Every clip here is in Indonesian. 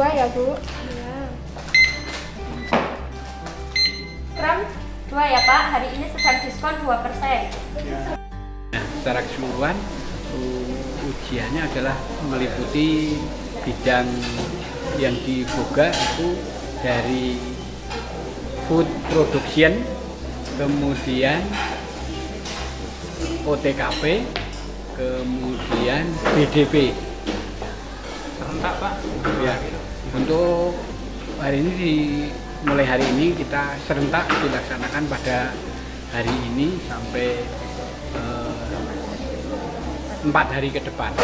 2 ya, Bu? Iya. Krem 2 ya, Pak. Hari ini sedang diskon 2%. Nah, secara keseluruhan ujiannya adalah meliputi bidang yang dibuka itu dari food production, kemudian OTKP, kemudian BDP. Serentak, Pak? Ya, untuk hari ini mulai hari ini kita serentak dilaksanakan pada hari ini sampai 4 hari ke depan.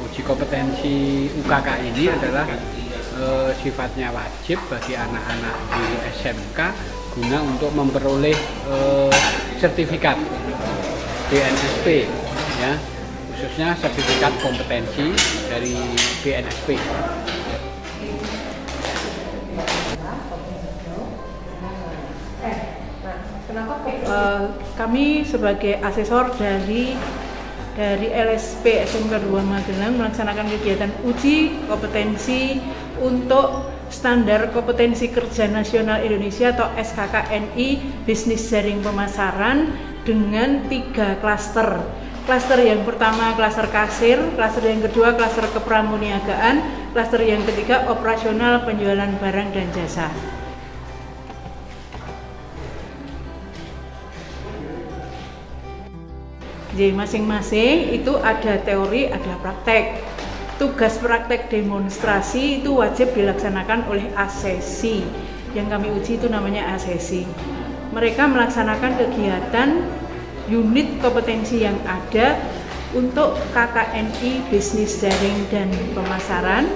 Uji kompetensi UKK ini adalah sifatnya wajib bagi anak-anak di SMK guna untuk memperoleh sertifikat BNSP, ya, khususnya sertifikat kompetensi dari BNSP. Kami sebagai asesor dari LSP SMK 2 Magelang melaksanakan kegiatan uji kompetensi untuk standar kompetensi kerja nasional Indonesia atau SKKNI bisnis jaring pemasaran dengan 3 klaster. Klaster yang pertama klaster kasir, klaster yang kedua klaster kepramuniagaan, klaster yang ketiga operasional penjualan barang dan jasa. Jadi masing-masing itu ada teori, ada praktek. Tugas praktek demonstrasi itu wajib dilaksanakan oleh asesi. Yang kami uji itu namanya asesi. Mereka melaksanakan kegiatan unit kompetensi yang ada untuk KKNI bisnis jaring dan pemasaran.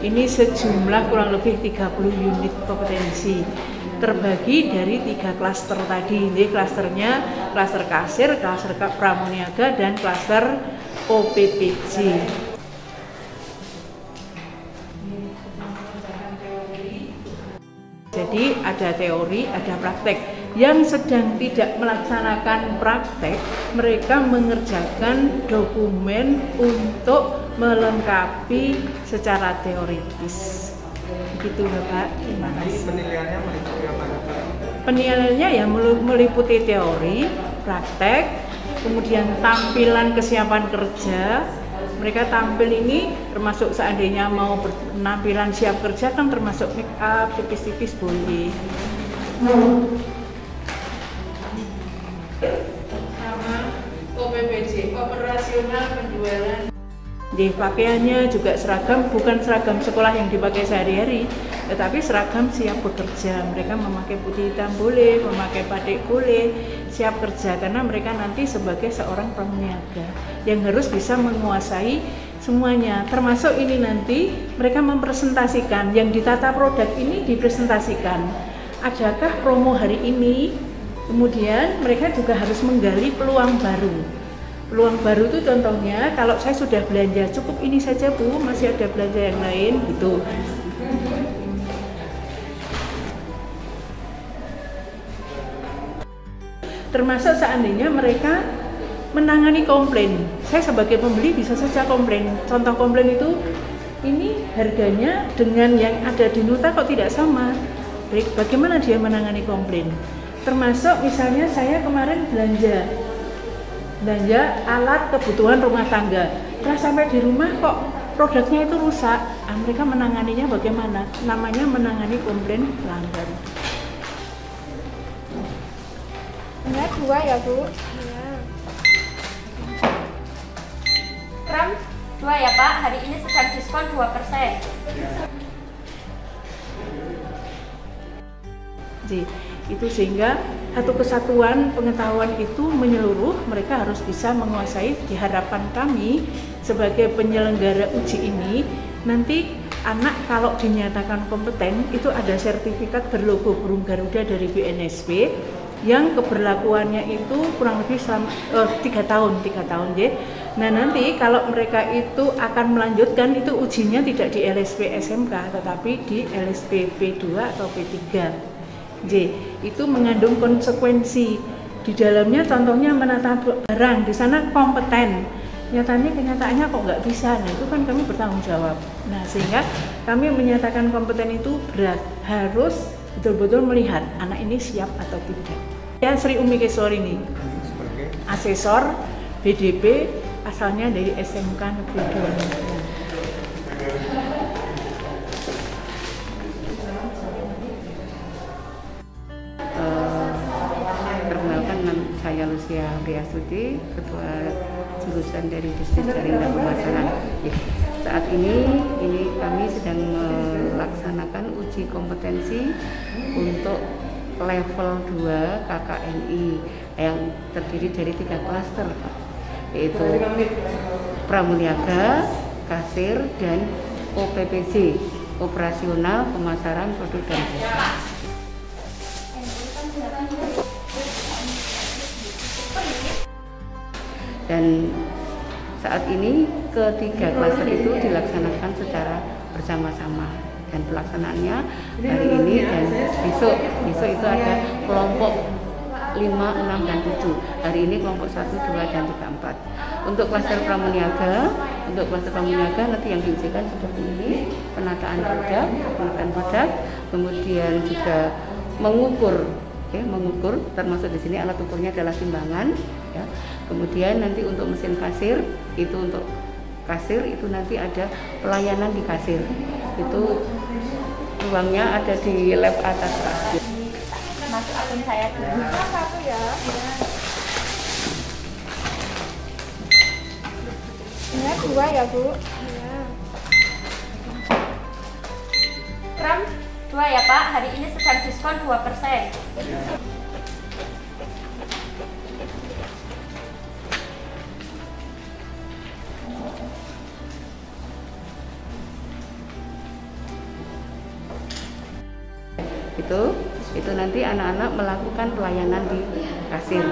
Ini sejumlah kurang lebih 30 unit kompetensi. Terbagi dari 3 klaster tadi. Jadi klasternya klaster kasir, klaster pramuniaga, dan klaster OPPJ. Jadi ada teori, ada praktek. Yang sedang tidak melaksanakan praktek, mereka mengerjakan dokumen untuk melengkapi secara teoritis. Begitu Bapak, terima kasih. Penilaiannya meliputi apa? Penilaiannya ya meliputi teori, praktek, kemudian tampilan kesiapan kerja. Mereka tampil ini termasuk seandainya mau penampilan siap kerja kan termasuk make up, tipis-tipis boleh. Sama OPPJ, operasional penjualan. Di pakaiannya juga seragam, bukan seragam sekolah yang dipakai sehari-hari, tetapi seragam siap bekerja. Mereka memakai putih hitam boleh, memakai batik boleh, siap kerja karena mereka nanti sebagai seorang pramuniaga yang harus bisa menguasai semuanya. Termasuk ini nanti mereka mempresentasikan, yang ditata produk ini dipresentasikan. Adakah promo hari ini? Kemudian mereka juga harus menggali peluang baru. Peluang baru itu contohnya kalau saya sudah belanja cukup ini saja Bu, masih ada belanja yang lain gitu. Termasuk seandainya mereka menangani komplain. Saya sebagai pembeli bisa saja komplain. Contoh komplain itu ini harganya dengan yang ada di nota kok tidak sama. Bagaimana dia menangani komplain? Termasuk misalnya saya kemarin belanja alat kebutuhan rumah tangga. Setelah sampai di rumah kok produknya itu rusak. Mereka menanganinya bagaimana? Namanya menangani komplain pelanggan. Benar 2 ya, Bu? Iya. Krem 2 ya, Pak. Hari ini sedang diskon 2%. Jadi itu sehingga satu kesatuan pengetahuan itu menyeluruh, mereka harus bisa menguasai. Diharapkan kami sebagai penyelenggara uji ini nanti anak kalau dinyatakan kompeten itu ada sertifikat berlogo burung Garuda dari BNSP yang keberlakuannya itu kurang lebih 3 tahun ya. Nah nanti kalau mereka itu akan melanjutkan itu ujinya tidak di LSP SMK tetapi di LSP P2 atau P3. Itu mengandung konsekuensi di dalamnya, contohnya menata barang, di sana kompeten. kenyataannya kok nggak bisa. Nah itu kan kami bertanggung jawab. Nah sehingga kami menyatakan kompeten itu berat, harus betul-betul melihat anak ini siap atau tidak. Ya, Sri Umi Kesor ini asesor BDP, asalnya dari SMK Negeri 2. Perkenalkan, saya Lucia Priasuti, Ketua Jurusan dari Bisnis Jaring dan Pemasaran. Saat ini kami sedang melaksanakan uji kompetensi untuk level 2 KKNI yang terdiri dari 3 klaster, yaitu pramuniaga, kasir, dan OPPJ, operasional pemasaran produk dan jasa. Dan saat ini ketiga klaster itu dilaksanakan secara bersama-sama, dan pelaksanaannya hari ini dan besok itu ada kelompok 5, 6, dan 7. Hari ini kelompok 1, 2, dan 3, 4. Untuk klaster pramuniaga nanti yang diujikan seperti ini: penataan produk, kemudian juga mengukur, termasuk di sini alat ukurnya adalah timbangan, ya. Kemudian nanti untuk mesin kasir itu nanti ada pelayanan di kasir. Itu ruangnya ada di lab atas. Masuk akun saya dulu. Satu ya. Ini 2 ya, Bu. Iya. Krem 2 ya, Pak. Hari ini sedang diskon 2%. Itu nanti anak-anak melakukan pelayanan di kasir.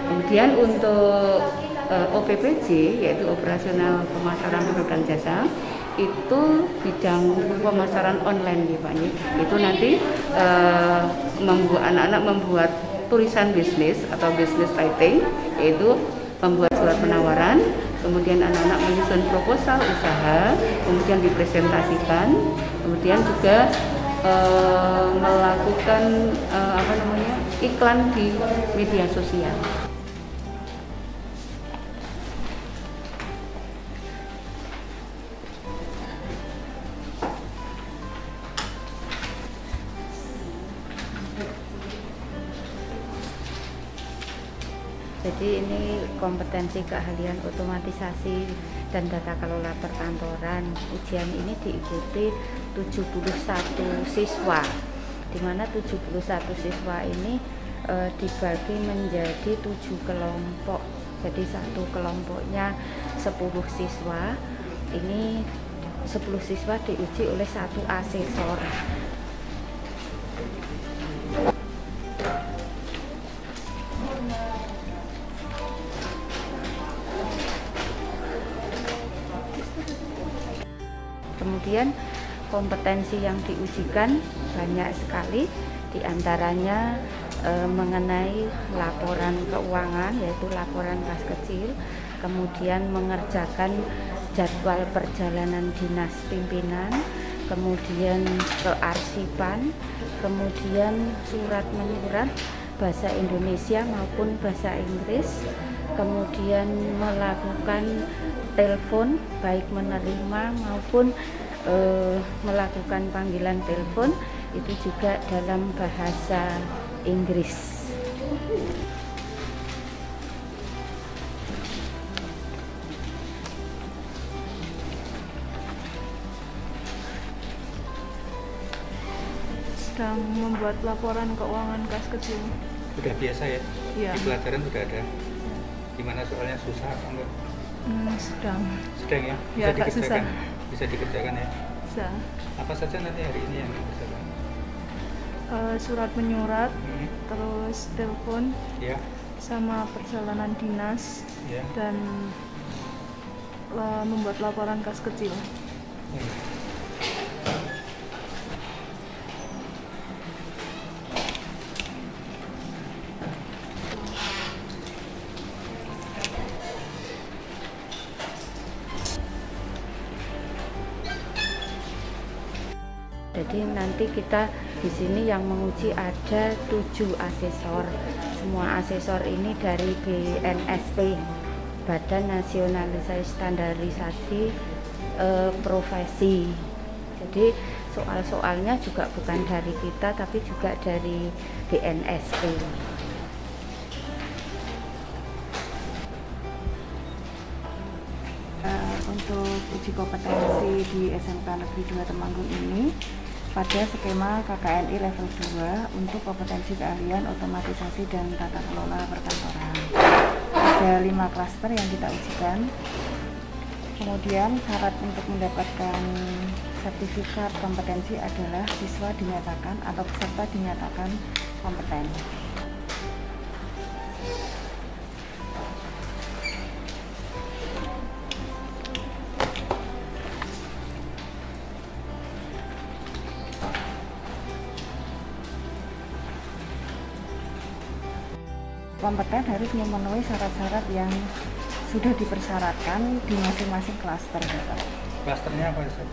Kemudian untuk OPPJ, yaitu operasional pemasaran produk dan jasa, itu bidang pemasaran online, ya Pak. Itu nanti anak-anak membuat tulisan bisnis atau business writing, yaitu membuat surat penawaran, kemudian anak-anak menyusun proposal usaha, kemudian dipresentasikan, kemudian juga melakukan iklan di media sosial. Jadi ini kompetensi keahlian otomatisasi dan tata kelola perkantoran. Ujian ini diikuti 71 siswa, di mana 71 siswa ini dibagi menjadi 7 kelompok. Jadi satu kelompoknya 10 siswa. Ini 10 siswa diuji oleh satu asesor. Kemudian kompetensi yang diujikan banyak sekali, diantaranya mengenai laporan keuangan, yaitu laporan kas kecil, kemudian mengerjakan jadwal perjalanan dinas pimpinan, kemudian kearsipan, kemudian surat menyurat bahasa Indonesia maupun bahasa Inggris, kemudian melakukan telepon baik menerima maupun melakukan panggilan telepon itu juga dalam bahasa Inggris. Sedang membuat laporan keuangan kas kecil. Sudah biasa ya? Iya. Di pelajaran sudah ada. Gimana soalnya susah apa enggak? Sedang ya? Ya, agak susah. Bisa dikerjakan ya? Bisa. Apa saja nanti hari ini yang dikerjakan? Surat menyurat, terus telepon, Ya. sama perjalanan dinas, Ya. dan membuat laporan kas kecil. Jadi nanti kita di sini yang menguji ada 7 asesor. Semua asesor ini dari BNSP, Badan Nasionalisasi Standarisasi Profesi. Jadi soal-soalnya juga bukan dari kita tapi juga dari BNSP. Untuk uji kompetensi di SMK Negeri 2 Temanggung ini pada skema KKNI level 2 untuk kompetensi keahlian otomatisasi dan tata kelola perkantoran. Ada 5 klaster yang kita ujikan. Kemudian syarat untuk mendapatkan sertifikat kompetensi adalah siswa dinyatakan atau peserta dinyatakan kompeten. Kompeten harus memenuhi syarat-syarat yang sudah dipersyaratkan di masing-masing klaster, Bapak. Klasternya apa sih?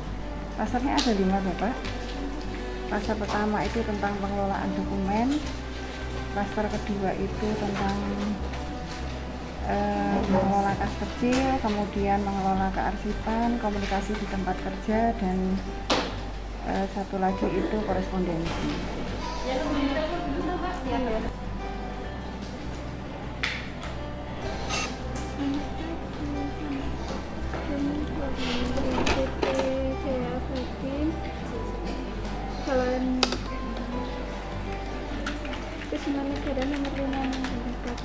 Klasternya ada 5, Bapak. Klaster pertama itu tentang pengelolaan dokumen. Klaster kedua itu tentang mengelola kas kecil, kemudian mengelola kearsipan, komunikasi di tempat kerja, dan satu lagi itu korespondensi. Negara nomor 5